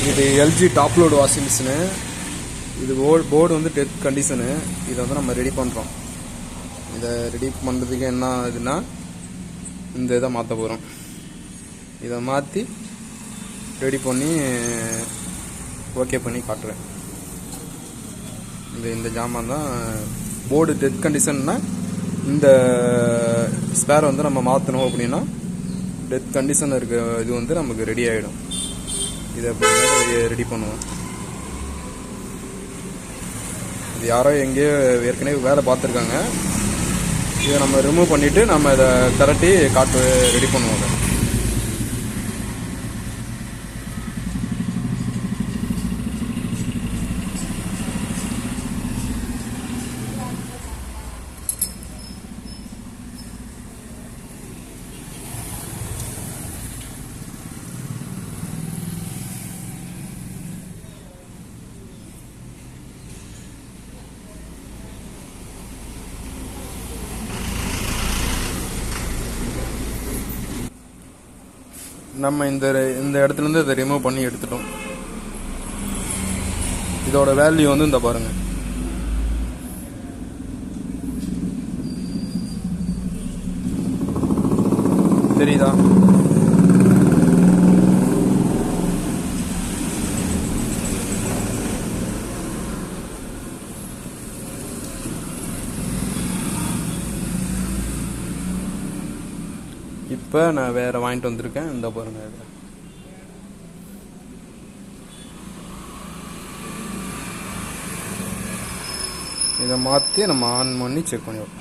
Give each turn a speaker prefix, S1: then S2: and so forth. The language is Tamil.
S1: இது LG top load washing machine. இது போர்டு வந்து டெத் கண்டிஷனு. இதை வந்து நம்ம ரெடி பண்ணுறோம். இதை ரெடி பண்ணுறதுக்கு என்ன இதுன்னா இந்த இதை மாற்ற போகிறோம். இதை மாற்றி ரெடி பண்ணி ஓகே பண்ணி காட்டுறேன். இந்த ஜாமான் தான் போர்டு டெத் கண்டிஷன்னா இந்த ஸ்பேர் வந்து நம்ம மாற்றணும் அப்படின்னா டெத் கண்டிஷன் இருக்க இது வந்து நமக்கு ரெடி ஆகிடும். இதை ரெடி பண்ணுவோம். இது யாரோ எங்கேயோ ஏற்கனவே வேலை பார்த்துருக்காங்க. இதை நம்ம ரிமூவ் பண்ணிவிட்டு நம்ம இதை கரட்டி காட்டு ரெடி பண்ணுவோம். நம்ம இந்த இடத்துலேருந்து இதை ரிமூவ் பண்ணி எடுத்துட்டோம். இதோட வேல்யூ வந்து இந்த பாருங்க. தெரியுதா? இப்போ நான் வேறு வாங்கிட்டு வந்திருக்கேன். இந்த பாருங்க. இதை மாற்றி நம்ம ஆன் பண்ணி செக் பண்ணிடுவோம்.